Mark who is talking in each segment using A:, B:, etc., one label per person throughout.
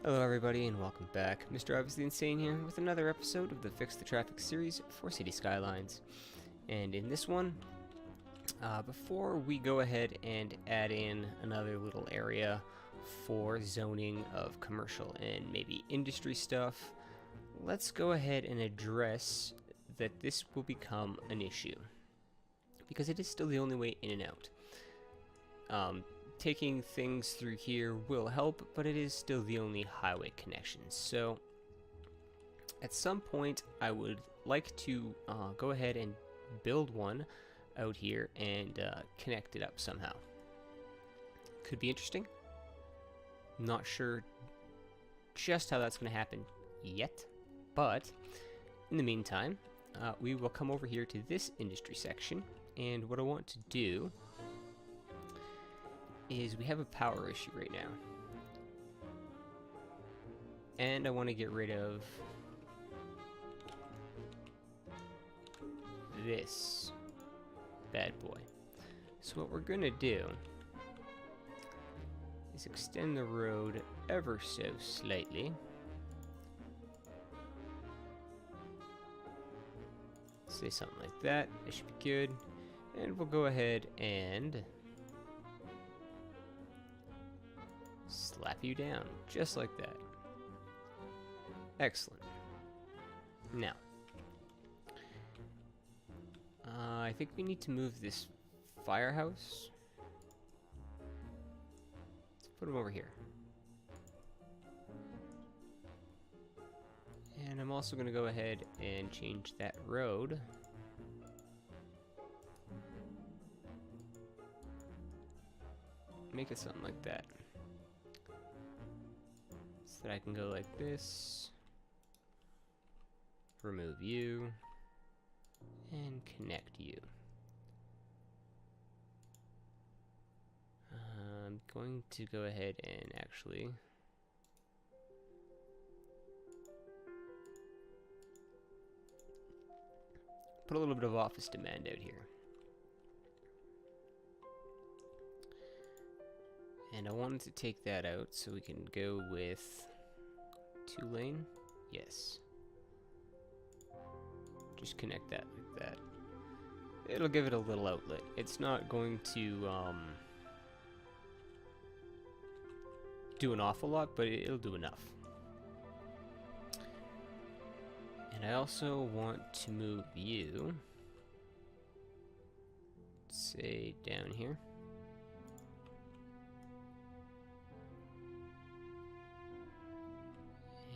A: Hello everybody and welcome back. Mr. Obviously Insane here with another episode of the Fix the Traffic series for City Skylines. And in this one, before we go ahead and add in another little area for zoning of commercial and maybe industry stuff, let's go ahead and address that this will become an issue. Because it is still the only way in and out. Taking things through here will help, but it is still the only highway connection. So at some point I would like to go ahead and build one out here and connect it up somehow. Could be interesting. Not sure just how that's going to happen yet, but in the meantime we will come over here to this industry section, and what I want to do is we have a power issue right now, and I want to get rid of this bad boy. So what we're gonna do is extend the road ever so slightly. Say something like that. It should be good, and we'll go ahead and slap you down, just like that. Excellent. Now, I think we need to move this firehouse. Let's put him over here. And I'm also going to go ahead and change that road. Make it something like that. So that I can go like this, remove you, and connect you. I'm going to go ahead and actually put a little bit of office demand out here. And I wanted to take that out so we can go with 2-lane. Yes. Just connect that like that. It'll give it a little outlet. It's not going to do an awful lot, but it'll do enough. And I also want to move you, say, down here.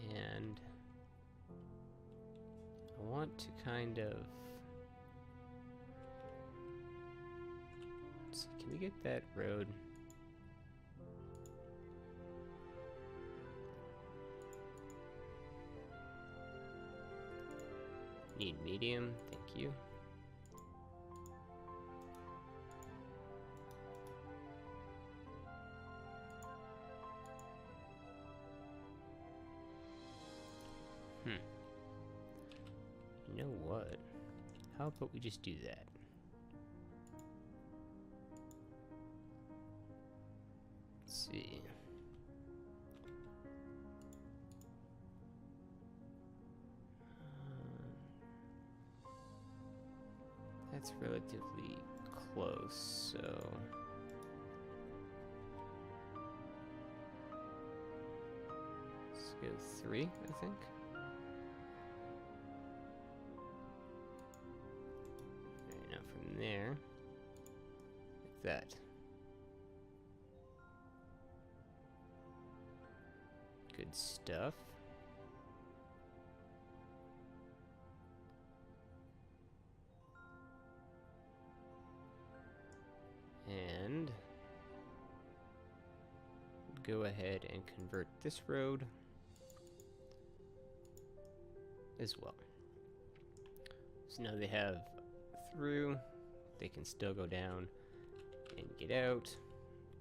A: And I want to kind of, let's see, can we get that road? Need medium, thank you. You know what? How about we just do that? Let's see. That's relatively close, so let's go 3, I think. There, like that. Good stuff. And go ahead and convert this road as well. So now they have through. They can still go down and get out,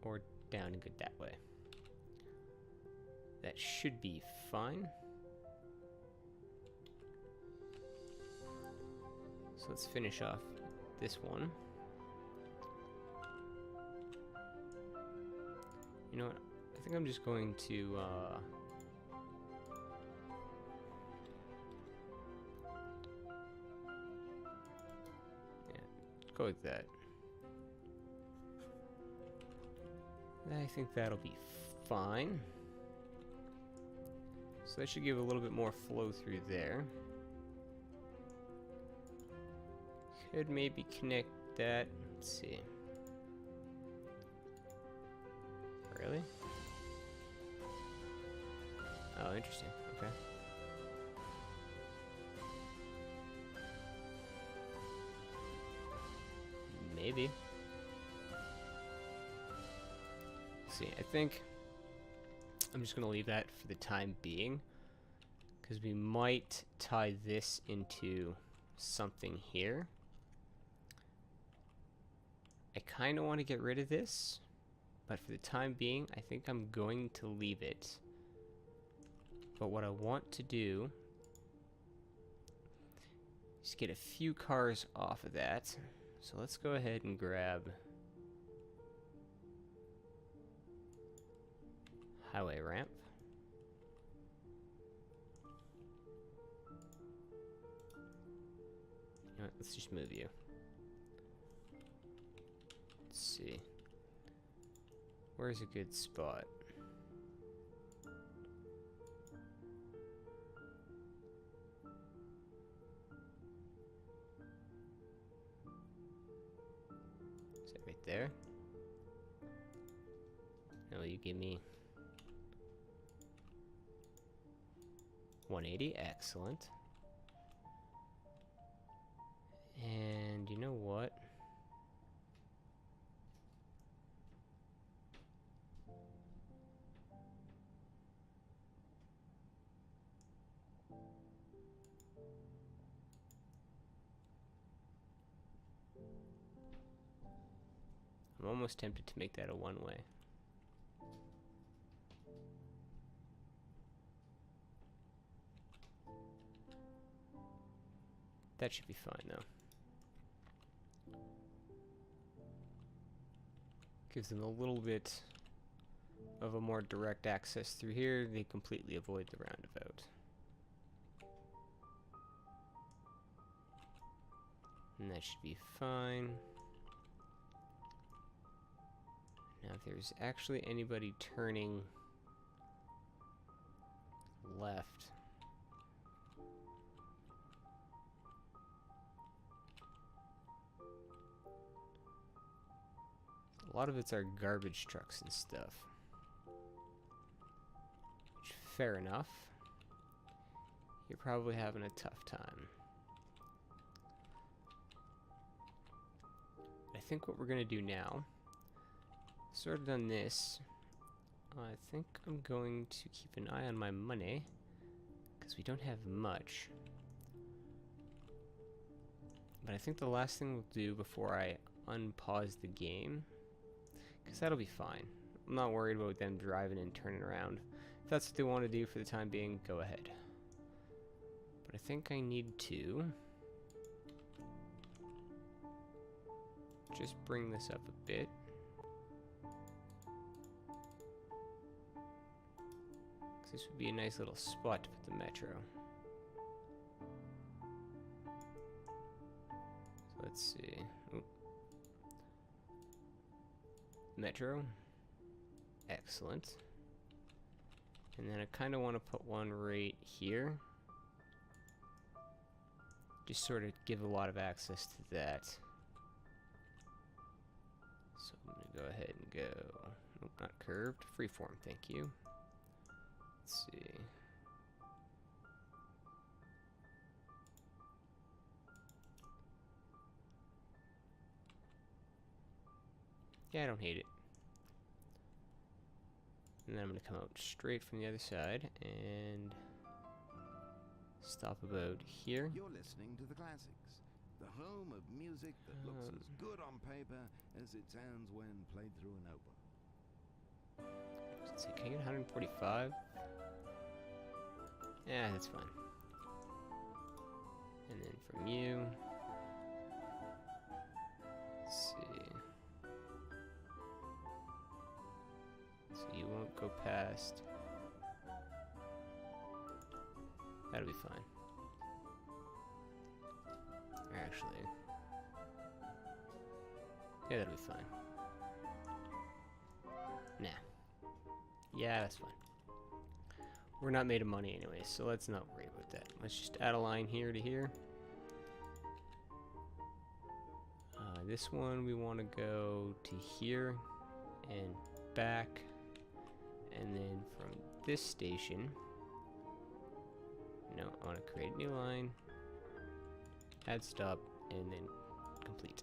A: or down and get that way. That should be fine. So let's finish off this one. You know what? I think I'm just going to go with that. I think that'll be fine. So that should give a little bit more flow through there. Could maybe connect that. Let's see. Really? Oh, interesting. Okay. Maybe. See, I think I'm just going to leave that for the time being, because we might tie this into something here. I kind of want to get rid of this, but for the time being, I think I'm going to leave it. But what I want to do is get a few cars off of that. So let's go ahead and grab highway ramp. You know what, let's just move you. Let's see. Where's a good spot? Is that right there? No, you give me 180, excellent. And you know what? I'm almost tempted to make that a one-way. That should be fine, though. Gives them a little bit of a more direct access through here. They completely avoid the roundabout. And that should be fine. Now, if there's actually anybody turning left, a lot of it's our garbage trucks and stuff. Which, fair enough. You're probably having a tough time. I think what we're gonna do now, sort of done this, I think I'm going to keep an eye on my money, because we don't have much. But I think the last thing we'll do before I unpause the game, because that'll be fine. I'm not worried about them driving and turning around. If that's what they want to do for the time being, go ahead. But I think I need to just bring this up a bit. This would be a nice little spot to put the metro. So let's see. Oop. Metro. Excellent. And then I kind of want to put one right here. Just sort of give a lot of access to that. So I'm going to go ahead and go, nope, not curved, freeform, thank you. Let's see. Yeah, I don't hate it. And then I'm going to come out straight from the other side and stop about here.
B: You're listening to the classics, the home of music that looks as good on paper as it sounds when played through an oboe.
A: Let's see, can I get 145? Yeah, that's fine. And then from you, let's see. So you won't go past. That'll be fine. Or actually, Yeah, that'll be fine. Nah. Yeah, that's fine. We're not made of money anyway, so let's not worry about that. Let's just add a line here to here. This one we want to go to here and back, and then from this station, no, I want to create a new line, add stop, and then complete.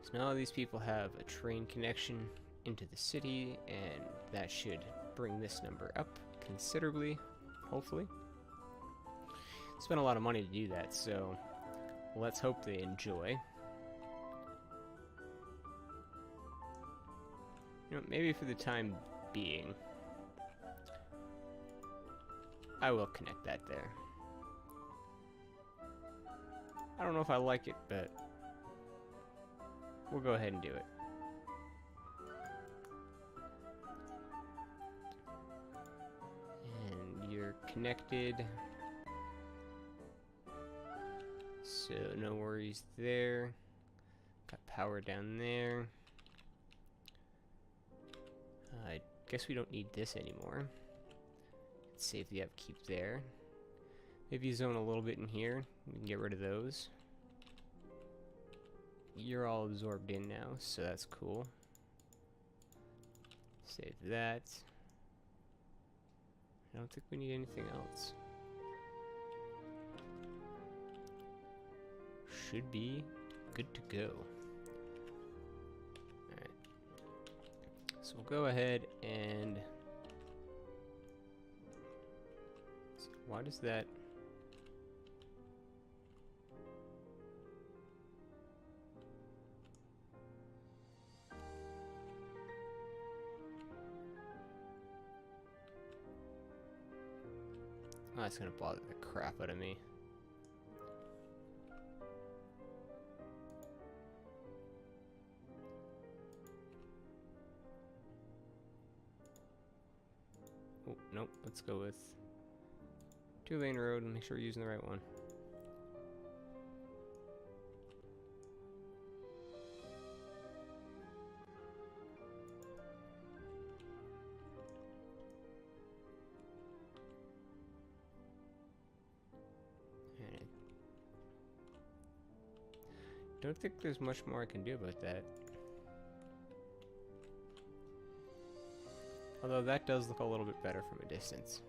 A: So now these people have a train connection into the city, and that should bring this number up considerably, hopefully. Spent a lot of money to do that, so let's hope they enjoy. You know, maybe for the time being, I will connect that there. I don't know if I like it, but we'll go ahead and do it. And you're connected, so no worries there. Got power down there. I guess we don't need this anymore. Save the upkeep there. Maybe zone a little bit in here. We can get rid of those. You're all absorbed in now, so that's cool. Save that. I don't think we need anything else. Should be good to go. Alright. So we'll go ahead and... Why does that... Oh, that's gonna bother the crap out of me. Oh, nope, let's go with 2-lane road and make sure we're using the right one. Alright. Don't think there's much more I can do about that. Although that does look a little bit better from a distance.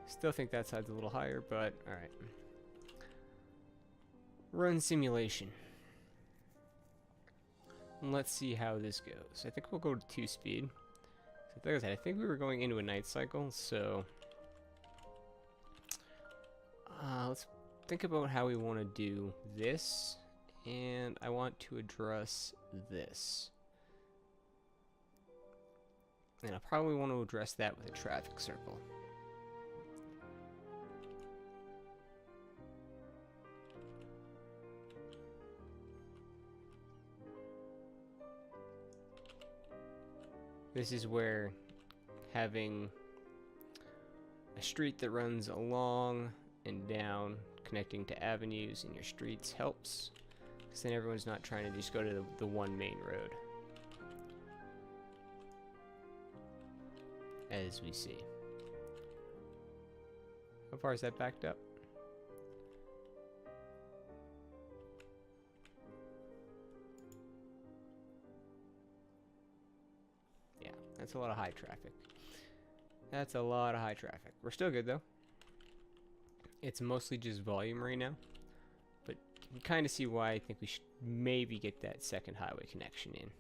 A: Still think that side's a little higher, but alright. Run simulation. And let's see how this goes. I think we'll go to 2-speed. So like I said, I think we were going into a night cycle, so... let's think about how we want to do this. And I want to address this. And I probably want to address that with a traffic circle. This is where having a street that runs along and down, connecting to avenues in your streets helps. Because then everyone's not trying to just go to the one main road. As we see. How far is that backed up? Yeah, that's a lot of high traffic. That's a lot of high traffic. We're still good though. It's mostly just volume right now. But you can kind of see why I think we should maybe get that second highway connection in.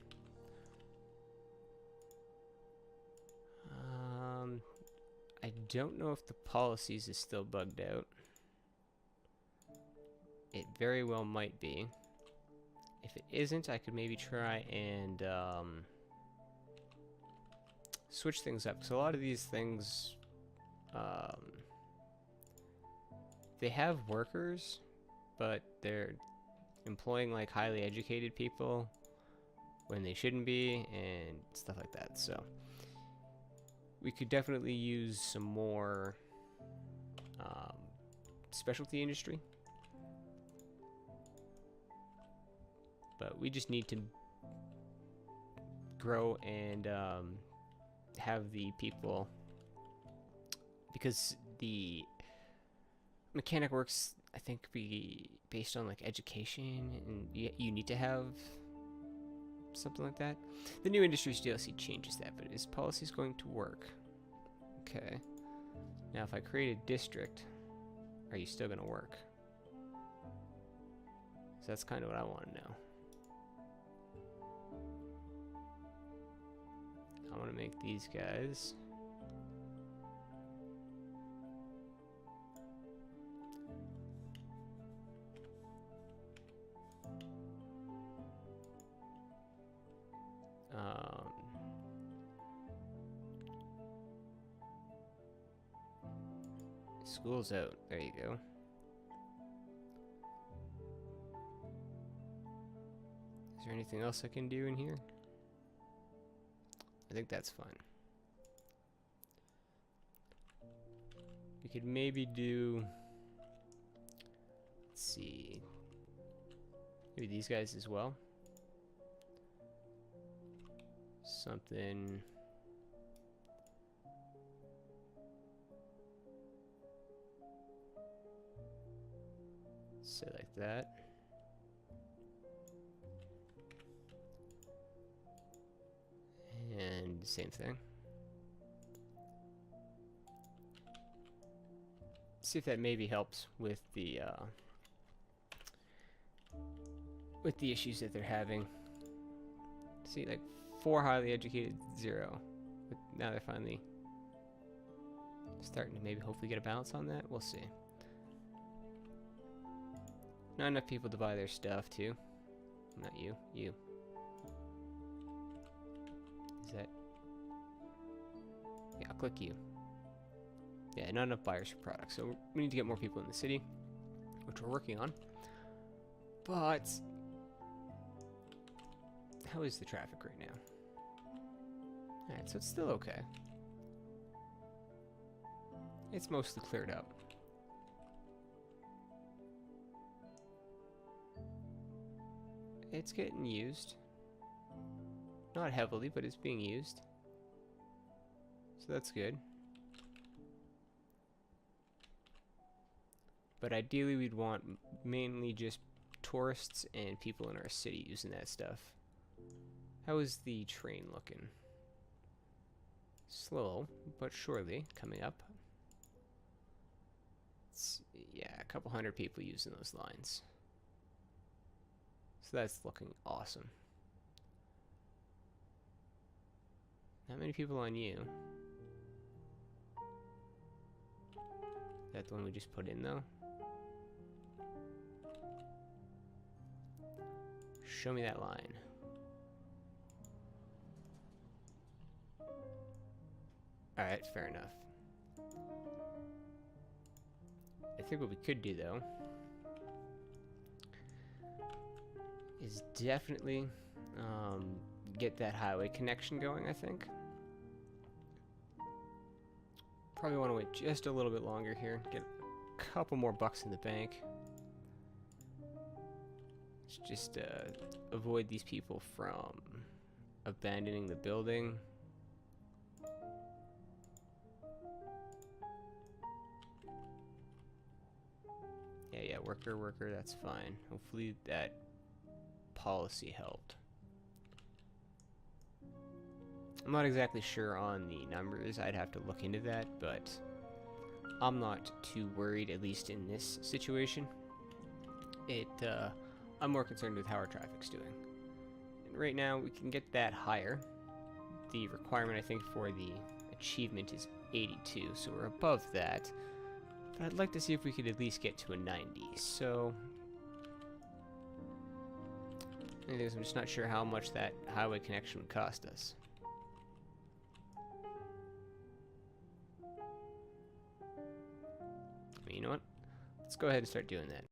A: I don't know if the policies is still bugged out. It very well might be. If it isn't, I could maybe try and switch things up. Because a lot of these things, they have workers, but they're employing like highly educated people when they shouldn't be and stuff like that. So we could definitely use some more specialty industry. But we just need to grow and have the people, because the mechanic works, I think, be based on like education, and you need to have something like that. The new industries DLC changes that, but is policies going to work? Okay. Now if I create a district, are you still going to work? So that's kind of what I want to know. I want to make these guys school's out. There you go. Is there anything else I can do in here? I think that's fine. We could maybe do, let's see, maybe these guys as well. Something. Say like that. And same thing. See if that maybe helps with the issues that they're having. See, like 4 highly educated, 0. But now they're finally starting to maybe hopefully get a balance on that. We'll see. Not enough people to buy their stuff too. Not you. You. Is that? Yeah, I'll click you. Yeah, not enough buyers for products. So we need to get more people in the city, which we're working on. But how is the traffic right now? Alright, so it's still okay. It's mostly cleared up. It's getting used. Not heavily, but it's being used. So that's good. But ideally we'd want mainly just tourists and people in our city using that stuff. How is the train looking? Slow, but surely coming up. Yeah, a couple hundred people using those lines. So that's looking awesome. How many people on you? Is that the one we just put in though? Show me that line. Alright, fair enough. I think what we could do though is definitely get that highway connection going, I think. Probably want to wait just a little bit longer here. Get a couple more bucks in the bank. Let's just avoid these people from abandoning the building. Yeah, worker, that's fine. Hopefully that policy helped. I'm not exactly sure on the numbers. I'd have to look into that, but I'm not too worried, at least in this situation. I'm more concerned with how our traffic's doing. And right now, we can get that higher. The requirement, I think, for the achievement is 82, so we're above that. But I'd like to see if we could at least get to a 90, so anyways, I'm just not sure how much that highway connection would cost us. But you know what? Let's go ahead and start doing that.